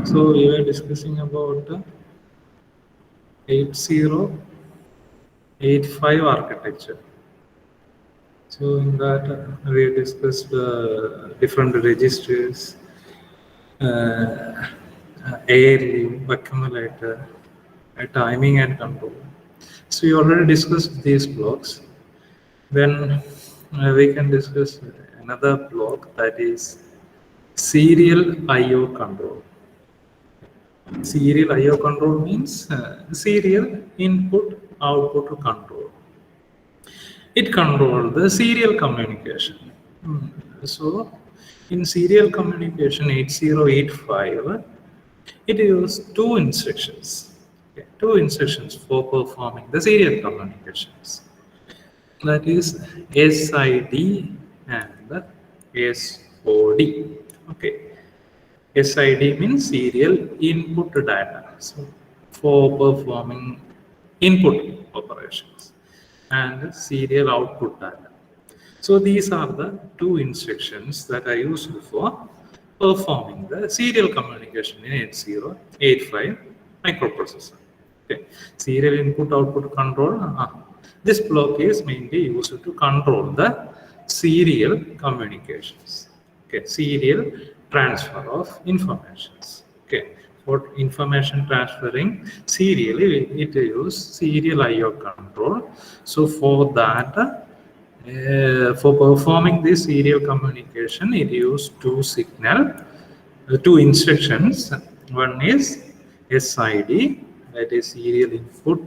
So we were discussing about 8085 architecture. So in that we discussed different registers, ALU, accumulator, timing and control. So we already discussed these blocks. Then we can discuss another block, that is serial I/O control. Serial I/O control means serial input output control. It controls the serial communication. So in serial communication 8085, it uses two instructions. Okay, two instructions for performing the serial communications. That is SID and SOD. Okay. SID means serial input data. So for performing input operations, and serial output data. So these are the two instructions that are used for performing the serial communication in 8085 microprocessor. Okay. Serial input output control. This block is mainly used to control the serial communications. Okay. Serial transfer of informations. Okay. For information transferring serially, it uses serial I/O control. So for that, for performing this serial communication, it uses two instructions. One is SID, that is serial input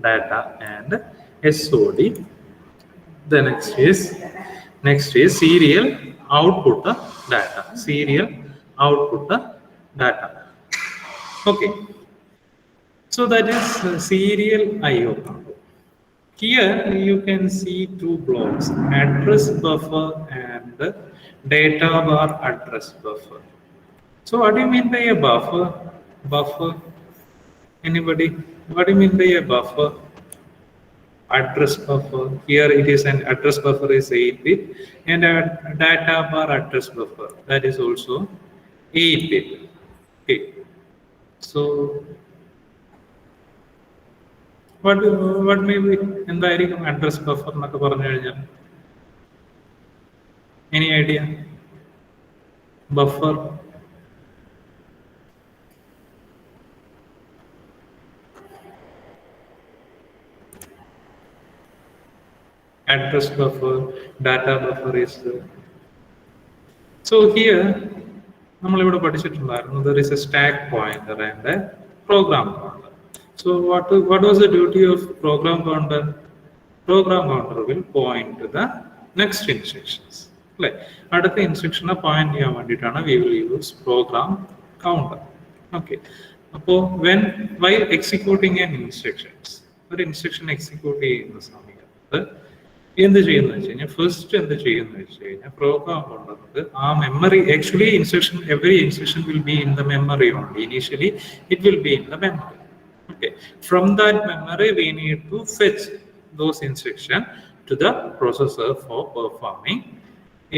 data, and SOD. The next is serial output data. Serial output data. Okay. So that is serial I/O control. Here you can see two blocks, address buffer and data bar address buffer. So what do you mean by a buffer? Buffer? Anybody? What do you mean by a buffer? Address buffer. Here it is an address buffer is 8-bit, and a data bar address buffer, that is also 8-bit. Okay. So what may be എന്തായിരിക്കും address buffer എന്നൊക്കെ പറഞ്ഞു കഴിഞ്ഞാൽ? Any idea? Buffer. Address buffer, data buffer is. So here നമ്മളിവിടെ പഠിച്ചിട്ടുണ്ടായിരുന്നു, there is a stack pointer and a program counter. So what was the duty of program counter? Program counter will point to the next instructions. Like അടുത്ത ഇൻസ്ട്രക്ഷനെ point ചെയ്യാൻ വേണ്ടിയിട്ടാണ് we will use program counter. Okay. അപ്പോൾ while executing an instructions, ഒരു instruction execute ചെയ്യുന്ന സമയത്ത് എന്ത് ചെയ്യുന്നത് വെച്ച് കഴിഞ്ഞാൽ ഫസ്റ്റ് എന്ത് ചെയ്യുന്നത് വെച്ച് കഴിഞ്ഞാൽ പ്രോഗ്രാം കൊണ്ടുവന്നത് ആ memory, actually instruction every instruction will be in the memory only. Initially it will be in the memory. Okay. From that memory we need to fetch those instructions to the processor for performing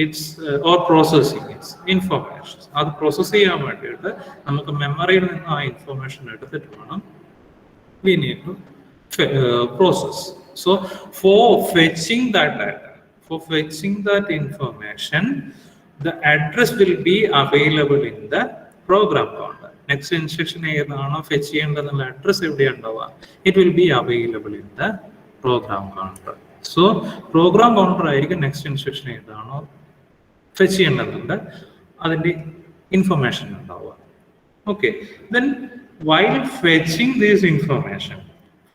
its or processing its information. അത് process ചെയ്യാൻ വേണ്ടിയിട്ട് നമുക്ക് മെമ്മറിയിൽ നിന്ന് ആ information എടുത്തിട്ട് വേണം we need to process. So for fetching that data, for fetching that information, the address will be available in the program counter. Next instruction ഏതാണോ ഫെച്ച് ചെയ്യേണ്ടതെന്നുള്ള അഡ്രസ് എവിടെയാണ് ഉണ്ടാവുക? It will be available in the program counter. So program counter ആയിരിക്കും next instruction ഏതാണോ fetch ചെയ്യേണ്ടതുണ്ട് അതിൻ്റെ information ഉണ്ടാവുക. Okay. Then while fetching this information,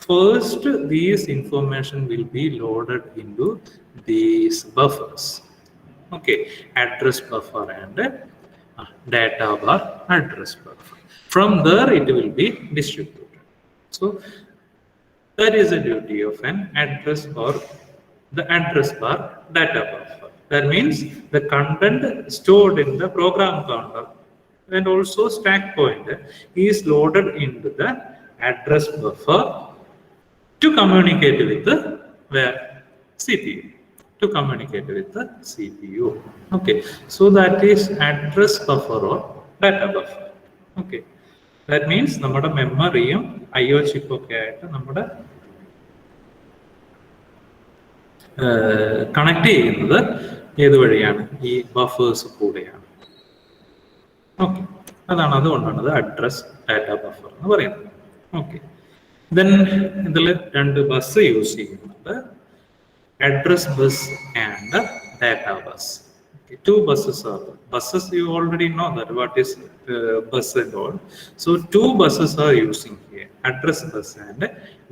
first these information will be loaded into these buffers. Okay, address buffer and data bar address buffer. From there it will be distributed. So that is the duty of an address or the address bar data buffer. That means the content stored in the program counter and also stack pointer is loaded into the address buffer to communicate with the CPU. To communicate with the CPU. Okay, so that is address buffer or data buffer. Okay, that means നമ്മുടെ മെമ്മറിയും IO ചിപ്പും ഒക്കെ ആയിട്ട് നമ്മുടെ connect ചെയ്യുന്നത് ഏത് വഴിയാണ്? ഈ buffers കൂടെയാണ്. ഓക്കെ, അതാണ്, അതുകൊണ്ടാണ് അത് അഡ്രസ് ഡാറ്റ ബഫർ എന്ന് പറയുന്നത്. ഓക്കെ, ദെൻ ഇതിൽ രണ്ട് ബസ് യൂസ് ചെയ്യുന്നുണ്ട്, address bus and data bus. Two buses are there. Buses, you already know that what is bus and all. So two buses are using here, address bus and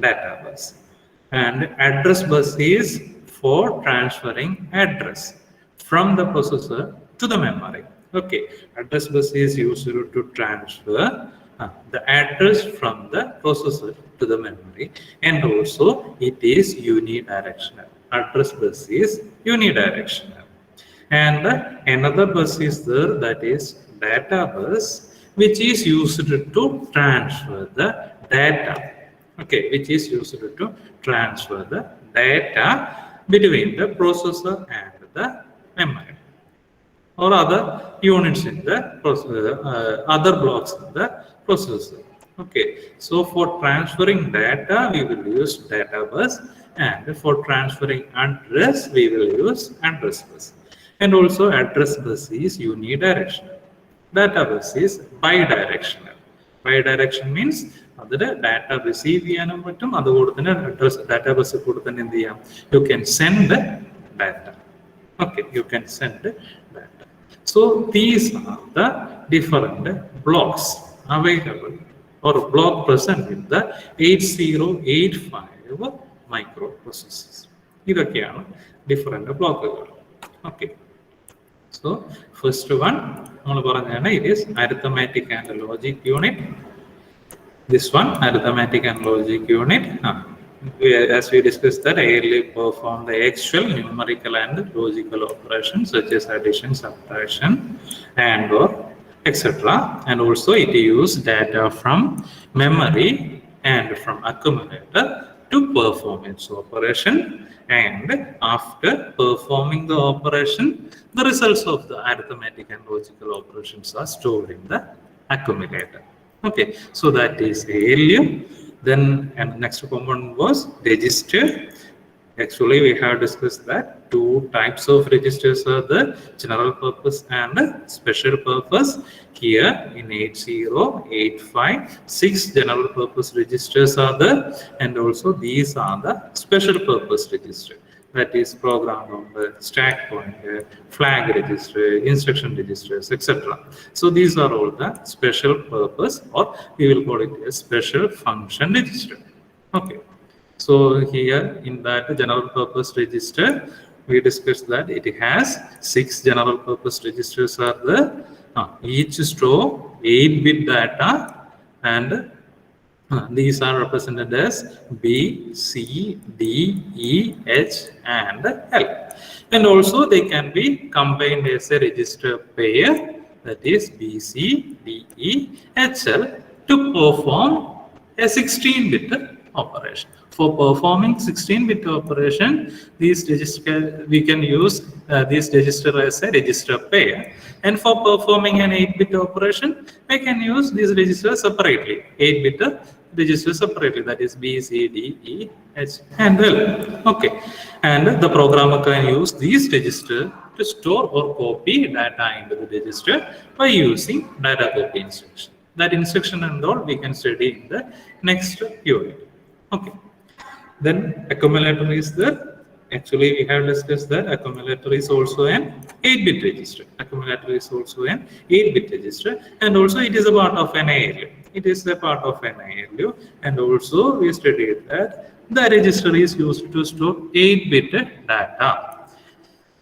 data bus. And address bus is for transferring address from the processor to the memory. Okay, address bus is used to transfer the address from the processor to the memory, and also it is unidirectional. Address bus is unidirectional. And another bus is there, that is data bus, which is used to transfer the data. Okay, which is used to transfer the data between the processor and the memory, or other units in the processor, other blocks in the processor. Okay, so for transferring data we will use data bus, and for transferring address we will use address bus. And also address bus is unidirectional, data bus is bidirectional. Bidirectional means അതിന്റെ data receive ചെയ്യാനും പറ്റും, അതുകൂടെ തന്നെ address data bus കൂടെ തന്നെ എന്ത് ചെയ്യാം, you can send data. Okay, you can send data. So these are the different blocks available or block present in the 8085 microprocessors. ഇതൊക്കെയാണ് ഡിഫറെന്റ് ബ്ലോക്കുകൾ. ഓക്കെ, so first one നമ്മൾ പറഞ്ഞാണ്, it is arithmetic and logic unit. This one, arithmetic and logic unit, as we discussed that ALU perform the actual numerical and logical operations such as addition, subtraction, and or etc. And also it use data from memory and from accumulator to perform its operation, and after performing the operation the results of the arithmetic and logical operations are stored in the accumulator. Okay, so that is ALU. Then and next component was register. Actually we have discussed that two types of registers are the general purpose and special purpose. Here in 8085 6 general purpose registers are there, and also these are the special purpose register, that is program number, stack pointer, flag register, instruction registers, etc. So these are all the special purpose, or we will call it a special function register. Okay, so here in that general purpose register we discussed that it has 6 general purpose registers are there. Each store 8-bit data, and these are represented as B, C, D, E, H, and L. And also they can be combined as a register pair, that is B, C, D, E, H, L, to perform a 16-bit operation. For performing 16-bit operation, these register we can use this register as a register pair, and for performing an 8-bit operation we can use these registers separately, 8-bit register separately, that is B, C, D, E, H, and L. Okay, and the programmer can use these register to store or copy data into the register by using data copy instruction. That instruction and all we can study in the next unit. Okay, then accumulator is there. Actually we have discussed that accumulator is also an 8-bit register. Accumulator is also an 8-bit register, and also it is a part of an ALU. It is a part of an ALU, and also we studied that the register is used to store 8-bit data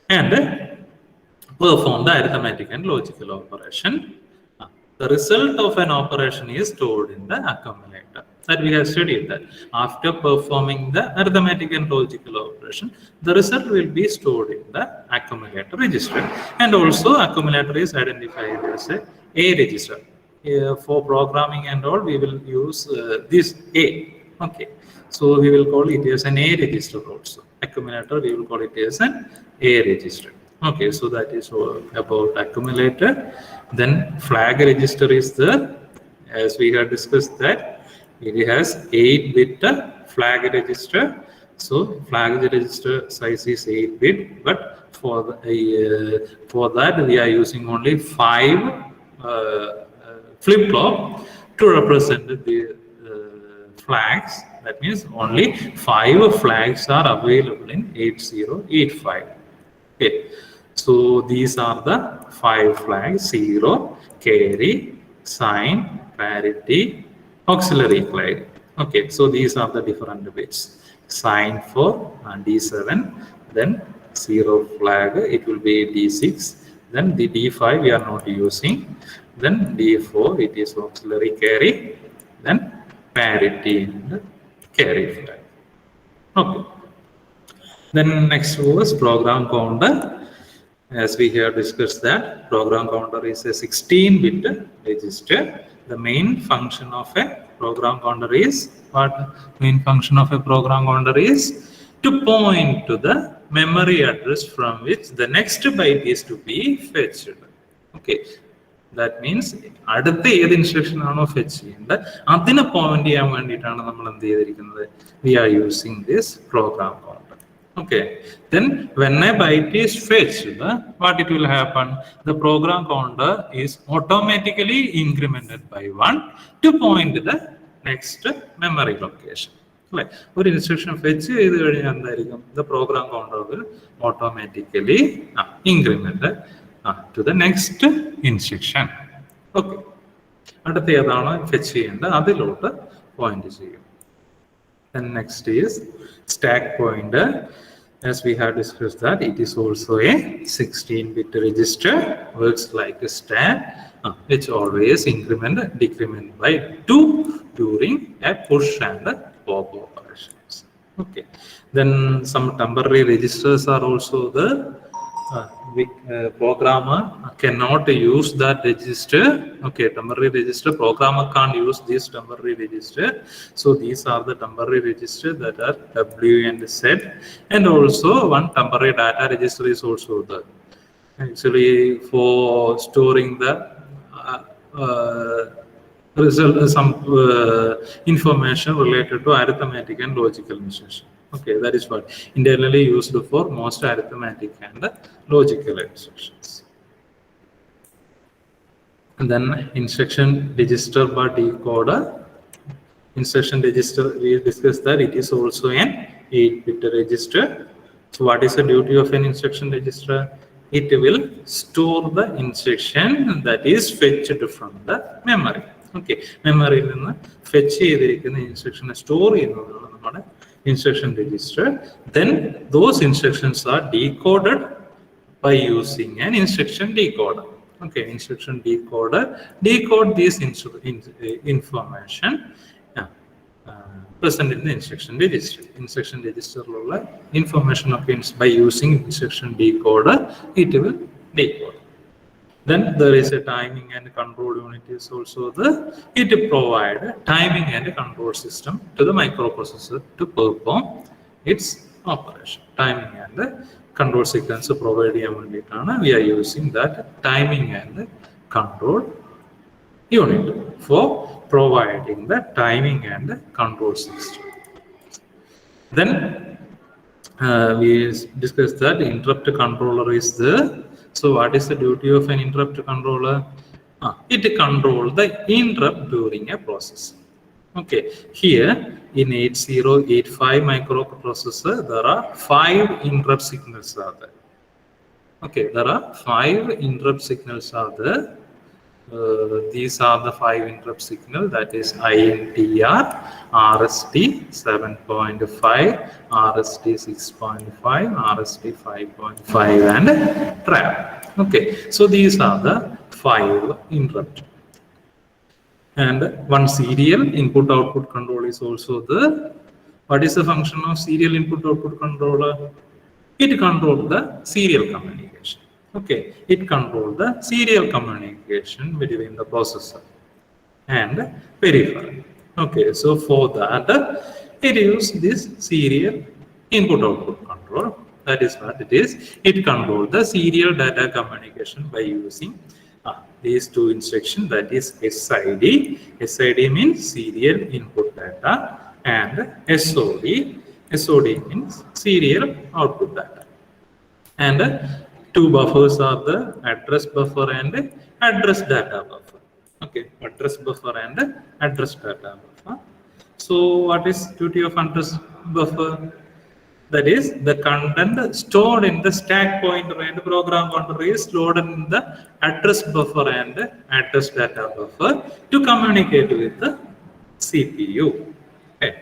and perform the arithmetic and logical operation. The result of an operation is stored in the accumulator. That we have studied that after performing the arithmetic and logical operation, the result will be stored in the accumulator register, and also accumulator is identified as a register. For programming and all we will use this A. Okay, so we will call it as an A register also. Accumulator we will call it as an A register. Okay, so that is all about accumulator. Then flag register is there. as we have discussed that it has 8-bit flag register. So flag register size is 8-bit, but for that we are using only 5 flip-flop to represent the flags. That means only 5 flags are available in 8085. Okay, so these are the 5 flags: 0, carry, sign, parity, auxiliary flag. Okay, so these are the different bits. Sign for D7, then 0 flag, it will be D6, then the D5 we are not using, then D4 it is auxiliary carry, then parity and carry flag. Okay. Then next was program counter. As we have discussed that program counter is a 16-bit register. The main function of a program counter is what? Main function of a program counter is to point to the memory address from which the next byte is to be fetched. Okay. That means അടുത്ത ഏത് instruction ആണോ fetch ചെയ്യേണ്ടത് അതിനെ point ചെയ്യാൻ വേണ്ടിയിട്ടാണ് നമ്മൾ എന്ത് ചെയ്തിരിക്കുന്നത്. We are using this program counter. Okay, then when a byte is fetched, what it will happen? The program counter is automatically incremented by 1 to point to the next memory location. Like ഒരു instruction fetch ചെയ്ത് കഴിഞ്ഞാൽ എന്തായിരിക്കും? The program counter will automatically increment to the next instruction. Okay, അടുത്ത ഏതാണ് fetch ചെയ്യേണ്ടത് അതിലോട്ട് point ചെയ്യും. Then next is stack pointer. As we have discussed that it is also a 16-bit register, works like a stack, which always increment and decrement by 2 during a push and a pop operations. Okay, then some temporary registers are also there. Programmer cannot use that register. Okay, temporary register, programmer can't use this temporary register. So these are the temporary register that are W and Z, and also one temporary data register is also there. Actually, for storing the result, some information related to arithmetic and logical instruction. Okay, that is what internally used for most arithmetic and logical instructions. And then instruction register by decoder. Instruction register, we discussed that it is also an 8-bit register. So what is the duty of an instruction register? It will store the instruction that is fetched from the memory. Okay, memory il ninnu fetch ചെയ്തിരിക്കുന്ന instruction store ചെയ്യുന്നതാണ് നമ്മുടെ instruction register. Then those instructions are decoded by using an instruction decoder. Okay, instruction decoder decode this information present in the instruction register. Instruction register lola information of by using instruction decoder it will decode. Then there is a timing and control unit is also there. It provide timing and control system to the microprocessor to perform its operation. Timing and control sequence provide we are using that timing and control unit for providing the timing and control system. Then we discussed that interrupt controller is there. So what is the duty of an interrupt controller? It controls the interrupt during a process. Okay, here in 8085 microprocessor there are 5 interrupt signals are there. Okay, there are 5 interrupt signals are there. These are the 5 interrupt signals, that is INTR, RST 7.5, RST 6.5, RST 5.5 and trap. Okay, so these are the 5 interrupt. And one serial input output control is also there. What is the function of serial input output controller? It controls the serial communication. Okay, it controls the serial communication between the processor and peripheral. Okay, so for that it uses this serial input output control. That is what it is. It controls the serial data communication by using these two instructions, that is SID. SID means serial input data, and SOD. SOD means serial output data. And two buffers are the address buffer and address data buffer. Okay, address buffer and address data buffer. So what is duty of address buffer? That is, the content stored in the stack pointer and program counter is loaded in the address buffer and address data buffer to communicate with the CPU. Okay.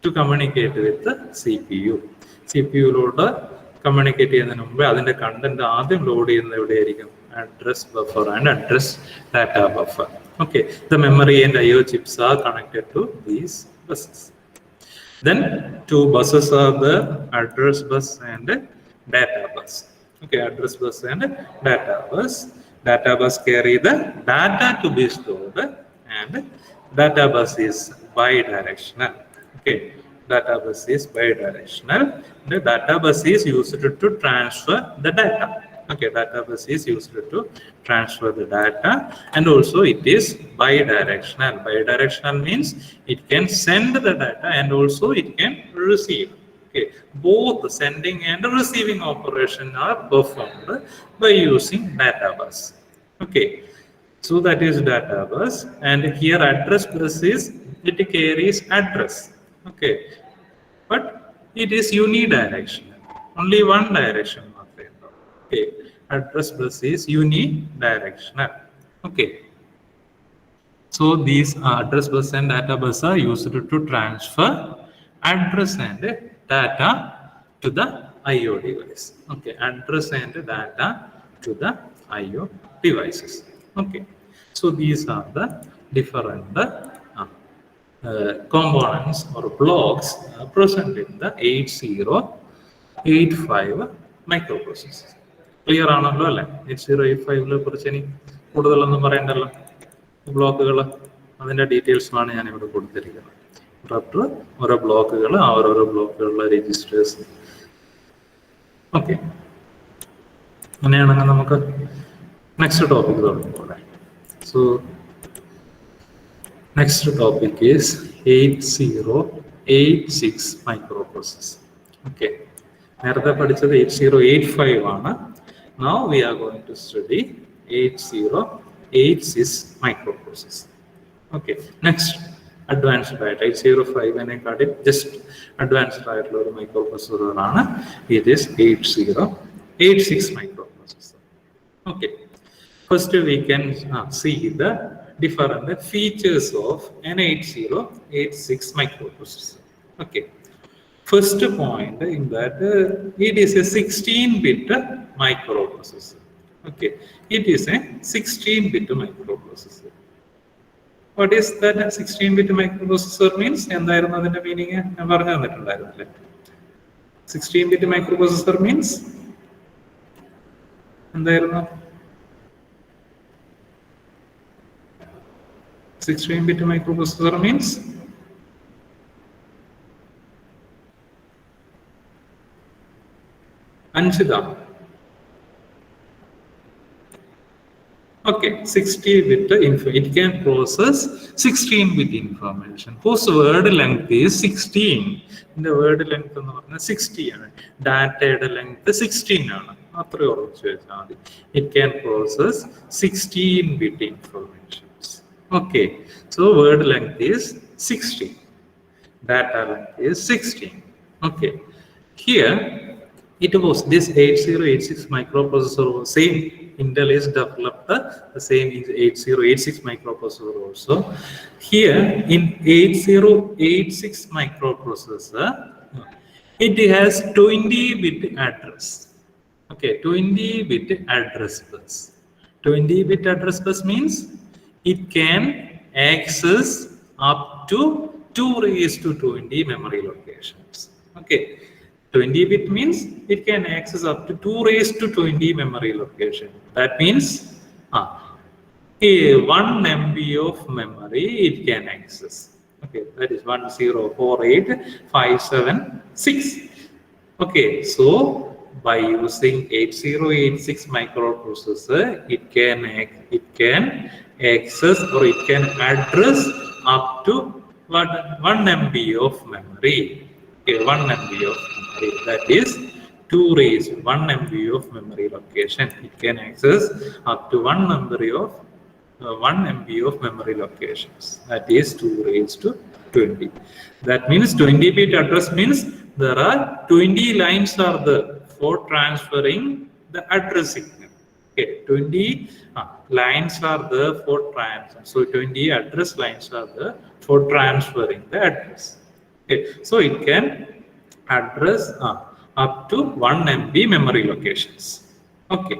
To communicate with the CPU. CPU load communicate the content load in the address buffer and address data buffer. Okay. The memory and IO chips are connected to these buses. Then two buses are the address bus and data bus. Okay, address bus and data bus. Data bus carry the data to be stored, and data bus is bidirectional. Okay, data bus is bidirectional. The data bus is used to transfer the data. Okay, data bus is used to transfer the data, and also it is bidirectional. Bidirectional means it can send the data and also it can receive. Okay, both the sending and receiving operation are performed by using data bus. Okay, so that is data bus, and here address bus is, it carries address. Okay, but it is unidirectional, only one direction. Okay, address bus is unidirectional. Okay, so these address bus and data bus are used to transfer address and data to the IO device. Okay, address and data to the IO devices. Okay, so these are the different components or blocks present in the 8085 microprocessor. Clear ആണല്ലോ അല്ലേ? 8085 കുറിച്ച് ഇനി കൂടുതലൊന്നും പറയണ്ടല്ലോ. ബ്ലോക്കുകൾ അതിൻ്റെ ഡീറ്റെയിൽസുമാണ് ഞാനിവിടെ കൊടുത്തിരിക്കുന്നത്. ഡോക്ടർ ഓരോ ബ്ലോക്കുകൾ, ഓരോരോ ബ്ലോക്കുകളിലെ രജിസ്റ്റേഴ്സ്. ഓക്കെ, അങ്ങനെയാണെങ്കിൽ നമുക്ക് നെക്സ്റ്റ് ടോപ്പിക് തുടങ്ങിക്കോളെ. So next topic is 8086 microprocessor. Okay, നേരത്തെ പഠിച്ചത് 8085 ആണ്. Now we are going to study 8086 microprocessor. Okay, next advanced right, 805 just advanced right microprocessor ആണ്. It is 8086 microprocessor. Okay, first we can see the different features of an 8086 microprocessor. Okay, first point in that it is a 16-bit microprocessor. Okay, it is a 16-bit microprocessor. What is that 16-bit microprocessor means? എന്തായിരുന്നു അതിന്റെ meaning? ഞാൻ പറഞ്ഞു തന്നിട്ടുണ്ടായിരുന്നല്ലേ. 16-bit microprocessor means എന്തായിരുന്നു? 16-bit microprocessor means Anshida. Okay, 60-bit info. It can process 16-bit information. Whose word length is 16. The word length is 60. Data length is 16. It can process 16-bit information. Okay, so word length is 60. Data length is 16. Okay, here it was this 8086 microprocessor was same. Intel is developed the same 8086 microprocessor also. Here in 8086 microprocessor, it has 20-bit address. Okay, 20-bit address bus. 20-bit address bus means it can access up to 2:20 memory locations. Okay, 20-bit means it can access up to 2:20 memory location. That means 1 MB of memory it can access. Okay, that is 1048576. Okay, so by using 8086 microprocessor, it can access or it can address up to 1 MB of memory. Okay, 1 MB of memory, that is 2 raised 1 MB of memory location. It can access up to 1 MB of memory locations, that is 2 raised to 20. That means 20-bit address means there are 20 lines are there for transferring the address signal. Okay, 20 lines are there for transfer. So 20 address lines are there for transferring the address. Okay, so it can address up to 1 MB memory locations. Okay.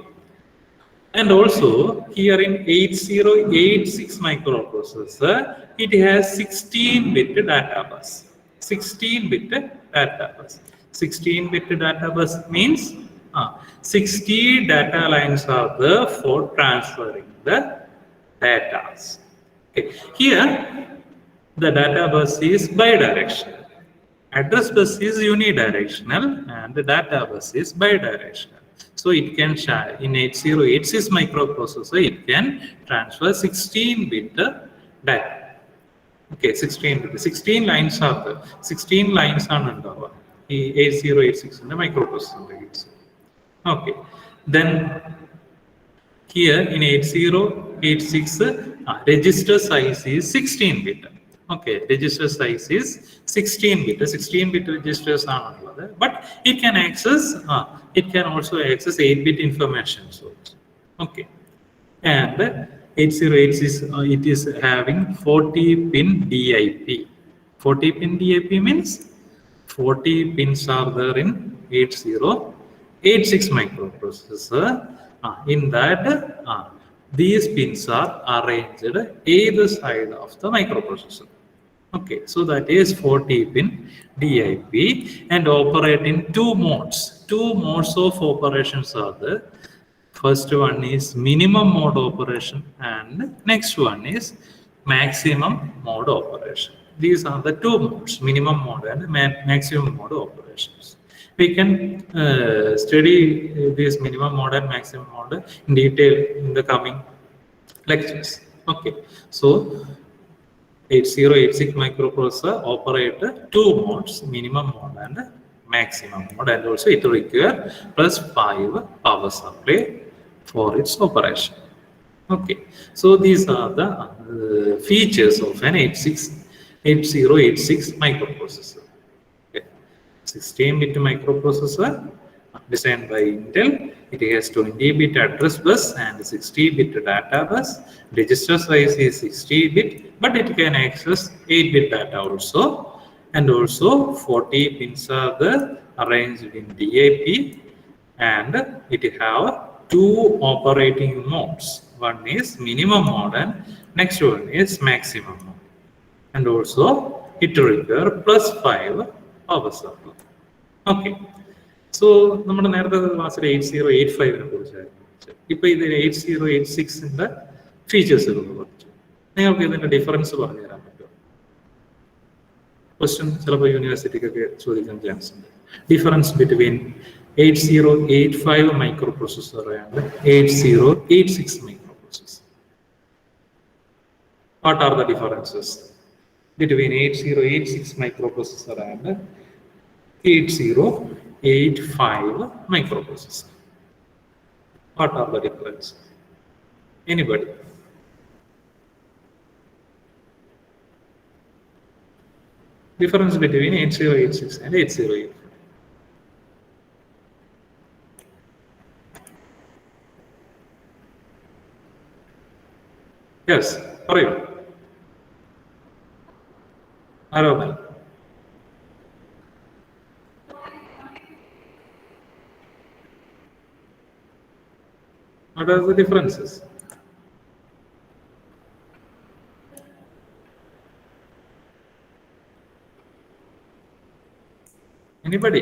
And also here in 8086 microprocessor, it has 16-bit data bus. 16-bit data bus. 16-bit data bus means 60 data lines are there for transferring the data. Okay. Here, the data bus is bidirectional. Address bus is unidirectional and the data bus is bidirectional. So it can share in 8086 microprocessor, it can transfer 16-bit data. Okay, 16 lines are there. 16 lines are under 8086 in the microprocessor. Okay, then here in 8086 register size is 16-bit. Okay, register size is 16-bit. 16-bit registers are not there, but it can access. It can also access 8-bit information source. Okay, and 8086 it is having 40-pin DIP. 40-pin DIP means 40 pins are there in 8086 microprocessor. In that, these pins are arranged either side of the microprocessor. Okay, so that is 40-pin DIP and operate in 2 modes. 2 modes of operations are there. First one is minimum mode operation and next one is maximum mode operation. These are the 2 modes, minimum mode and maximum mode operations. We can study this minimum mode and maximum mode in detail in the coming lectures. Okay, so 8086 microprocessor operate 2 modes, minimum mode and maximum mode, and also it require +5 power supply for its operation. Okay, so these are the features of an 8086 microprocessor. 16-bit microprocessor designed by Intel. It has 20-bit address bus and 60-bit data bus. Register size is 60-bit, but it can access 8-bit data also. And also 40 pins are there arranged in DIP, and it have 2 operating modes. One is minimum mode and next one is maximum mode. And also it require +5 power supply. Okay, so നമ്മുടെ നേരത്തെ ക്ലാസ്സിൽ 8085 കുറിച്ചായിരുന്നു. ഇപ്പൊ ഇതിൽ 8086 features പഠിച്ചു. നിങ്ങൾക്ക് ഇതിന്റെ difference പറഞ്ഞു തരാൻ പറ്റുമോ? ക്വസ്റ്റ്യൻ ചിലപ്പോൾ യൂണിവേഴ്സിറ്റിക്കൊക്കെ ചോദിക്കാൻ ചാൻസ് ഉണ്ട്. Difference between 8085 microprocessor and 8086 microprocessor. What are the differences between 8086 microprocessor and 8085 microprocessor? What are the differences? Anybody? Difference between 8086 and 8085. Yes, പറയൂ. ആരോപണം. What are the differences? Anybody?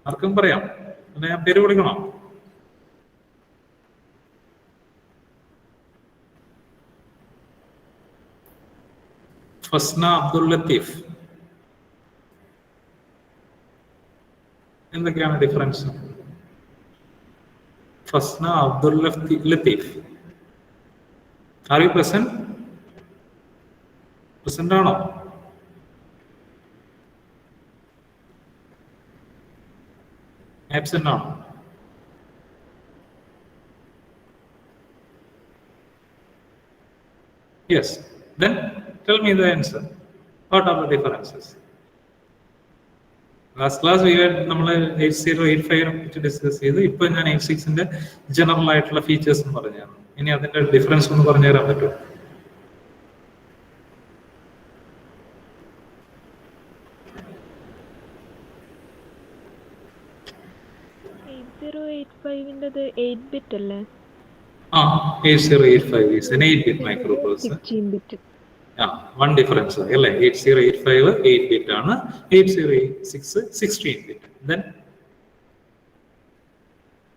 ആർക്കും പറയാം? ഞാൻ പേര് വിളിക്കണോ? ഫസ്ന അബ്ദുൽ ലത്തീഫ്. എന്തൊക്കെയാണ് difference? Fasna Abdul Latif. Are you present? Present or not? Absent or not? Yes. Then tell me the answer. What are the differences? Last class we had 8085 discuss ചെയ്തു. ഇപ്പോൾ ഞാൻ 86ന്റെ general ആയിട്ടുള്ള ഫീച്ചേഴ്സ് എന്ന് പറഞ്ഞാണ്. ഇനി അതിന്റെ ഡിഫറൻസ് ഒന്ന് പറഞ്ഞു തരാൻ പറ്റുമോ? ന്റെ 8 ബിറ്റ് അല്ലേ? 8085 is an 8-bit microprocessor. 16-bit. One difference അല്ലേ? 8085 8-bit ആണ്, 8086 16-bit. Then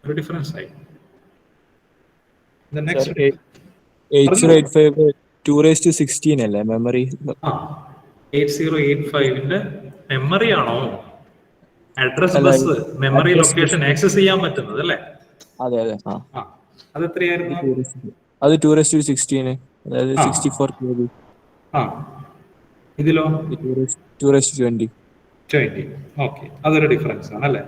ഒരു ഡിഫറൻസ് ആയി. The next 8085 2^16 അല്ലേ മെമ്മറി? 8085ന്റെ മെമ്മറി ആണോ address bus memory location access ചെയ്യാൻ പറ്റുന്നത് അല്ലേ? അതെ അതെ. അത് എത്രയായിരുന്നു? അത് 2^16, അതായത് 64 KB. ഇതിലോ 2^20. ഓക്കെ, അതൊരു ഡിഫറൻസ് ആണ് അല്ലേ?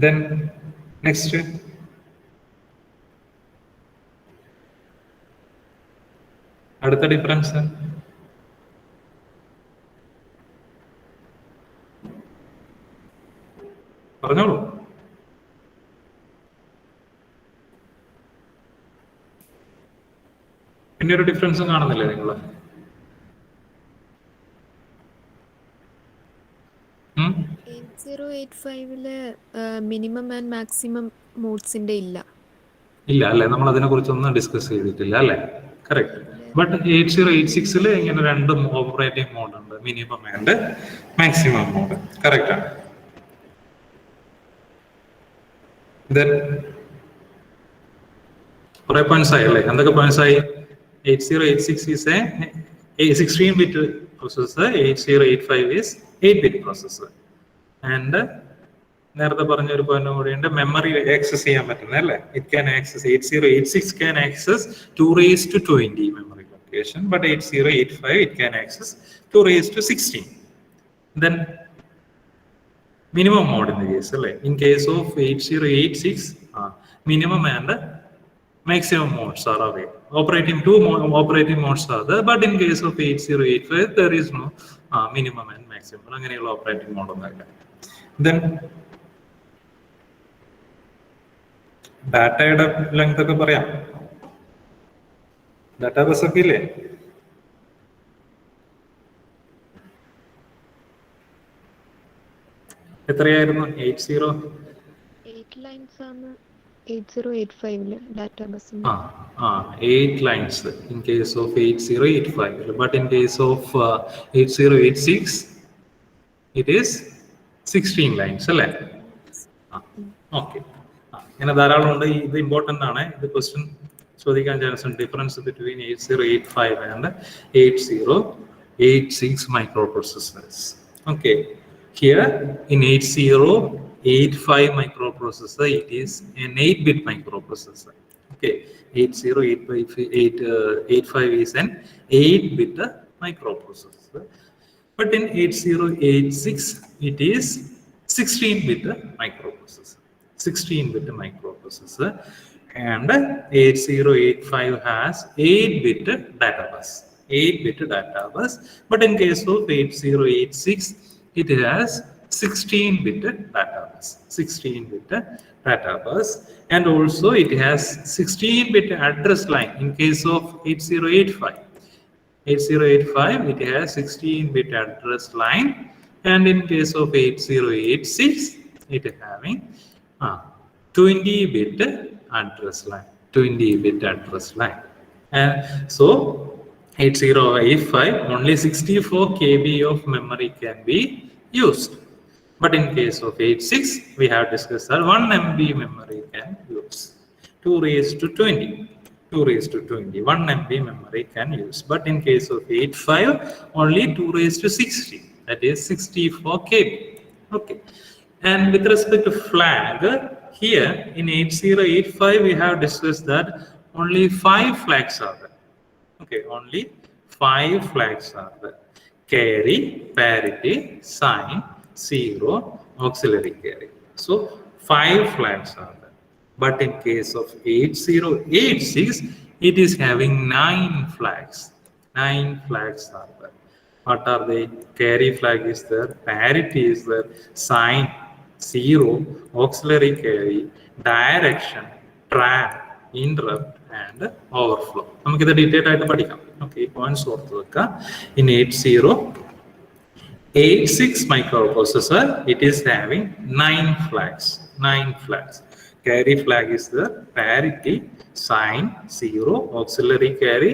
Then next അടുത്ത ഡിഫറൻസ് പറഞ്ഞോളൂ. പിന്നെ ഒരു ഡിഫറൻസും കാണുന്നില്ലേ നിങ്ങള്? മിനിമം ആൻഡ് മാക്സിമം മോഡ്സിന്റെ ഇല്ല അല്ലേ? നമ്മൾ അതിനെ കുറിച്ചൊന്നും ഡിസ്കസ് ചെയ്തിട്ടില്ല അല്ലേ? കറക്റ്റ്. ബട്ട് 8086 ഇങ്ങനെ രണ്ടും ഓപ്പറേറ്റിംഗ് മോഡ് ഉണ്ട്, minimum and maximum mode. Correct ആണ്. കുറെ പോയിന്റ്സ് ആയി അല്ലേ? എന്തൊക്കെ പോയിന്റ്സ് ആയി? 8086 is a 16-bit processor, 8085 is 8-bit processor. And നേരത്തെ പറഞ്ഞ ഒരു പോയിന്റ് കൂടിയുണ്ട്, മെമ്മറി ആക്സസ് ചെയ്യാൻ പറ്റുന്നത് അല്ലേ? It can access 8086 can access 2^20 memory location, but 8085 it can access 2^16. Then minimum mode in the case അല്ലേ? In case of 8086 minimum and maximum modes are available. Two operating modes are there, but in case of 8085 there is no minimum and maximum. അങ്ങനെയുള്ള operating mode ഒന്നുമില്ല. Then ഡാറ്റയുടെ length ഒക്കെ പറയാം. Data bus ഒക്കെ ഇല്ലേ? എത്രയായിരുന്നു? 8 lines ആണ് 8085 data bus. 8 lines in case of 8085, but in case of 8086 it is 16 lines അല്ലേ? ഓക്കെ, ഇങ്ങനെ ധാരാളം ഉണ്ട്. ഇത് ഇമ്പോർട്ടൻ്റ് ആണ്. ഇത് ക്വസ്റ്റ്യൻ ചോദിക്കാൻ ചാൻസ് ഉണ്ട്. Difference between 8085 and 8086 microprocessors. Okay, here in 8085 microprocessor it is an 8-bit microprocessor. Okay, 8085 is an 8-bit microprocessor, but in 8086 it is 16-bit microprocessor. 16-bit microprocessor, and 8085 has 8-bit data bus. 8-bit data bus, but in case of 8086 it has 16-bit data bus. 16-bit data bus, and also it has 16-bit address line. In case of 8085 it has 16-bit address line, and in case of 8086 it is having 20-bit address line. 20-bit address line. And so 8085 only 64 KB of memory can be used, but in case of 86 we have discussed that 1 MB memory can use. 2^20 1 MB memory can use, but in case of 85 only 2^60, that is 64 KB. Okay, and with respect to flag, here in 8085 we have discussed that only 5 flags are there. Okay, only 5 flags are there. Carry, parity, sign, zero, auxiliary carry. So 5 flags are there. But in case of 8086, it is having 9 flags. 9 flags are there. What are they? Carry flag is there, parity is there, sign, zero, auxiliary carry, direction, trap, interrupt, and overflow. നമുക്കിത് detail ആയിട്ട് പഠിക്കാം. Okay, points ഓർത്ത് വെക്കുക. In 8086 microprocessor, it is having 9 flags. 9 flags. Carry flag is there, parity, sign, zero, auxiliary carry,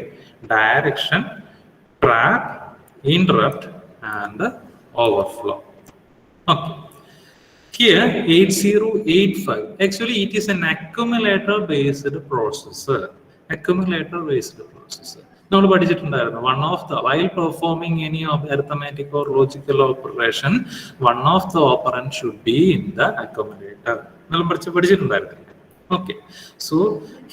direction, trap, interrupt, and overflow. Okay. Here 8085, actually it is an accumulator based processor. Accumulator based processor. Now, one of the, while performing any of arithmetic or logical operation, one of the operand should be in the accumulator. Okay, so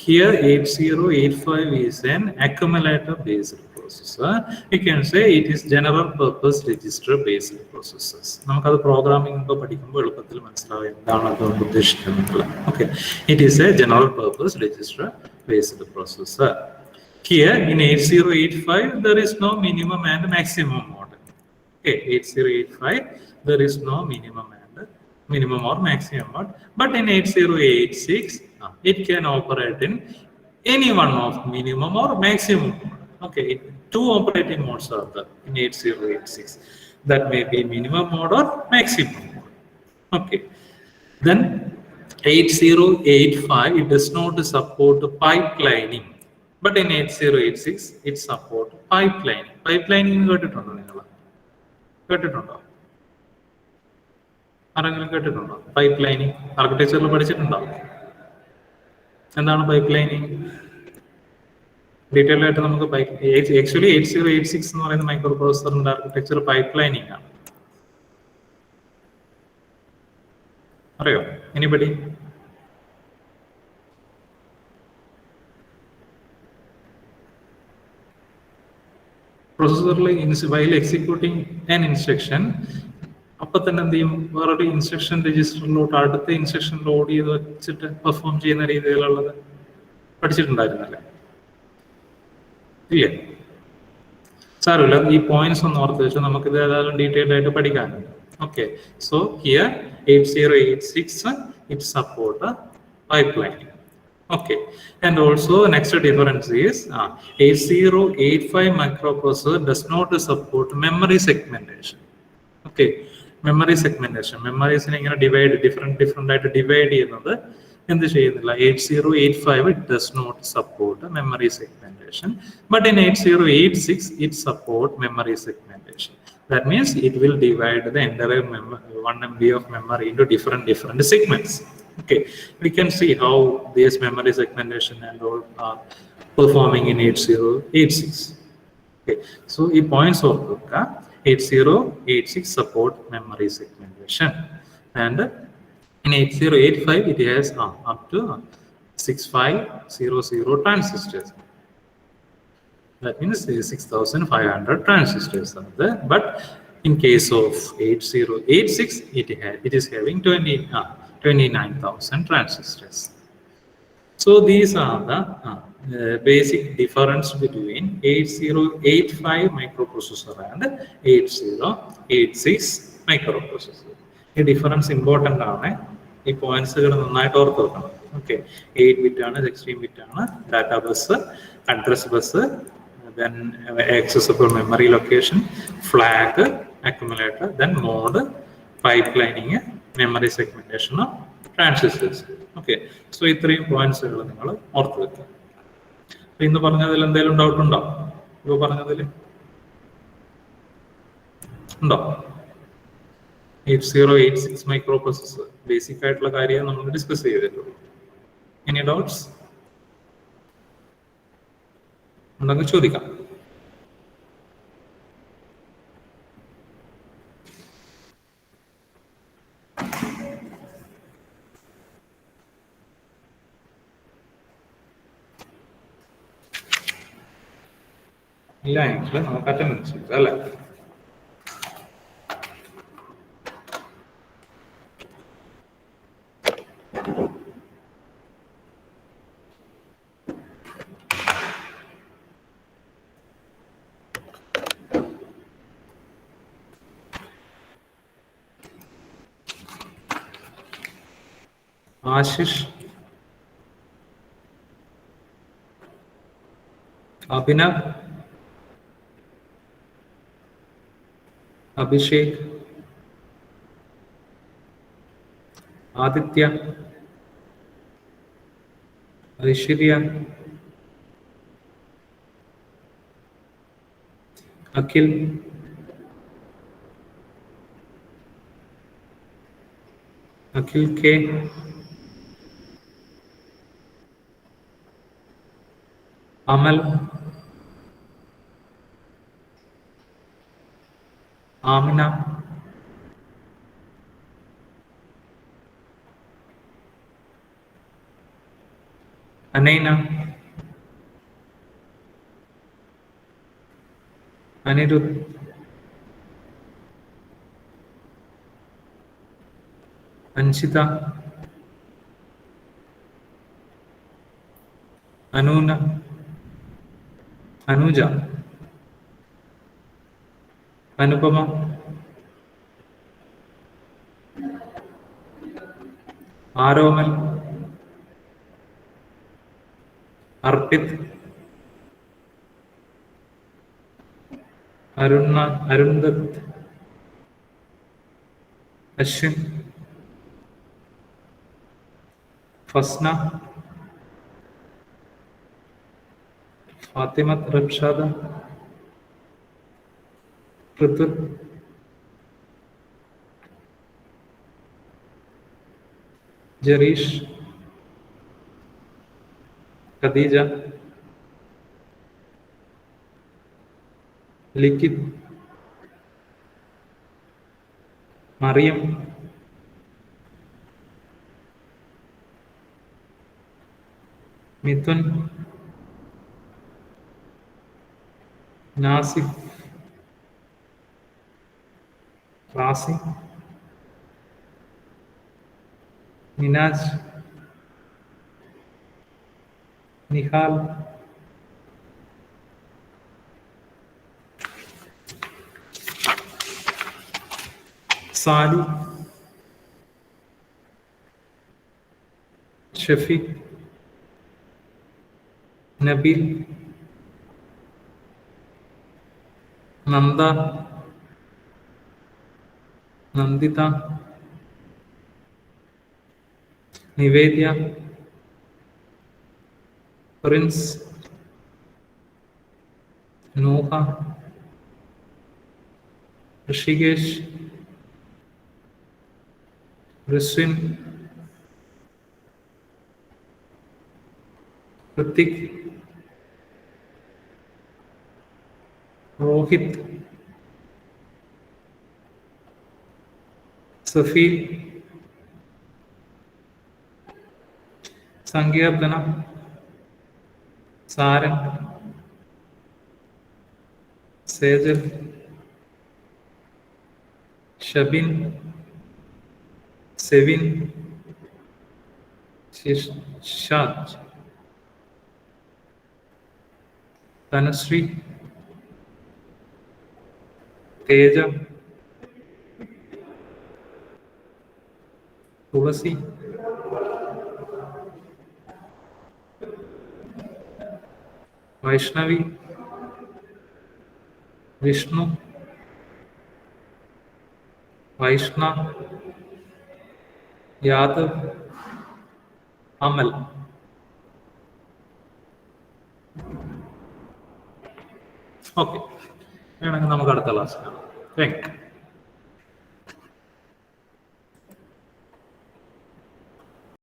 here 8085 is an accumulator based processor. You can say it is general purpose register based processors. നമുക്ക് programming പഠിക്കുമ്പോൾ എളുപ്പത്തിൽ മനസ്സിലാവും എന്താണ് അതുകൊണ്ട് ഉദ്ദേശിക്കുന്നത്. Okay, it is a general purpose register based processor. Here in 8085 there is no minimum and maximum mode. Okay, 8085 there is no minimum or maximum mode, but in 8086 it can operate in any one of minimum or maximum mode. Okay, 2 operating modes are there in 8086. That may be minimum mode or maximum mode. Okay, then 8085 it does not support pipelining, but in 8086 it supports pipelining. Pipelining കേട്ടിട്ടുണ്ടോ നിങ്ങൾ? കേട്ടിട്ടുണ്ടോ? ആരെങ്കിലും കേട്ടിട്ടുണ്ടോ? Pipe lining ആർക്കിടെക്ചറിൽ പഠിച്ചിട്ടുണ്ടോ? എന്താണ് pipe lining? Detail ആയിട്ട് നമുക്ക് actually 8086 എന്ന് പറയുന്ന മൈക്രോ പ്രോസസറിന്റെ ആർക്കിടെക്ചർ പൈപ്പ് ലൈനിങ് ആണ്. അറിയോ anybody? പ്രോസസറിൽ while executing an instruction, അപ്പൊ തന്നെ എന്ത് ചെയ്യും? വേറൊരു ഇൻസ്ട്രക്ഷൻ രജിസ്റ്ററിലോട്ട് അടുത്ത ഇൻസ്ട്രക്ഷൻ ലോഡ് ചെയ്ത് വെച്ചിട്ട് പെർഫോം ചെയ്യുന്ന രീതിയിലുള്ളത് പഠിച്ചിട്ടുണ്ടായിരുന്നല്ലേ? ഇല്ലേ? സാരമില്ല, ഈ പോയിന്റ്സ് ഒന്ന് ഓർത്ത് വെച്ചാൽ നമുക്കിത് ഏതായാലും ഡീറ്റെയിൽ ആയിട്ട് പഠിക്കാനുണ്ട്. Okay, so here 8086 it support pipelining. Okay, and also next difference is 8085 microprocessor does not support memory segmentation. Okay, memory segmentation, memories ഇങ്ങനെ ഡിവൈഡ് ഡിഫറെന്റ് ആയിട്ട് ഡിവൈഡ് ചെയ്യുന്നത് എന്ത് ചെയ്യുന്നില്ല? 8085 it does not support memory segmentation, but in 8086 it support memory segmentation. That means it will divide the entire 1 MB of memory into different segments. Okay, we can see how this memory segmentation and all are performing in 8086. Okay, so the points of 8086 support memory segmentation, and in 8085 it has up to 6500 transistors. That means 6500 transistors are there. But in case of 8086 it is having 29,000 transistors. So these are the basic difference between 8085 microprocessor and 8086 microprocessor. The difference important ആണ്. ഈ പോയിന്റ്സുകൾ നന്നായിട്ട് ഓർത്ത് വെക്കണം. Okay, 8 bit ആണ്, 16 bit ആണ്, data bus, address bus, then accessible memory location, flag, accumulator, then mode, pipelining, memory segmentation of transistors. Okay, so ഇത്രയും പോയിന്റ്സുകൾ നിങ്ങൾ ഓർത്ത് വെക്കുക. ഇന്ന് പറഞ്ഞതിൽ എന്തെങ്കിലും ഡൗട്ട് ഉണ്ടോ? ഇപ്പൊ പറഞ്ഞതിൽ ഉണ്ടോ? 8086 മൈക്രോ പ്രോസസർ ബേസിക് ആയിട്ടുള്ള കാര്യം നമ്മൾ ഡിസ്കസ് ചെയ്തിട്ടുള്ളൂ. എനി ഡൗട്ട്സ് ഉണ്ടെങ്കിൽ ചോദിക്കാം. ഇല്ല എങ്കിൽ നമുക്ക് അറ്റൻഡൻസ് എഴുതാം അല്ലേ? ആശിഷ്, അഭിനവ്, അഭിഷേക്, ആദിത്യ, ഐശ്വര്യ, അഖിൽ, അഖിൽ കെ, അമൽ, ആമിന, അനൈന, അനിരുദ്ധ്, അൻഷിത, അനൂന, അനുജ, അനുപമ, ആരോമൽ, അർപ്പിത്, അരുൺദത്ത്, അശ്വിൻ, ഫസ്ന, ഫാത്തിമത്ത് റബ്ഷാദ, പൃഥ്വി, ജറീഷ്, ഖദീജ, ലിഖിത്, മറിയം, മിഥുൻ, നാസിഫ്, റാസി, നിനാജ്, നിഹാൽ, സാലി, ഷഫീഖ്, നബീൽ, നന്ദ, നന്ദിത, നിവേദ്യ, പ്രിൻസ്, നൂഹ, ഋഷികേഷ്, ഋസ്വിൻ, ഋത്തിക്, രോഹിത്, സഫീൽ, സംഖ്യാബ്ദന, സാരൻ, സേജൽ, ഷബിൻ, സെവിൻ, ഷാജ്, തനുശ്രീ, തേജ, തുളസി, വൈഷ്ണവി, വിഷ്ണു, വൈഷ്ണ, യാദവ്, അമൽ. ഓക്കെ, വേണമെങ്കിൽ നമുക്ക് അടുത്ത ക്ലാസ് കാണാം. Thank you.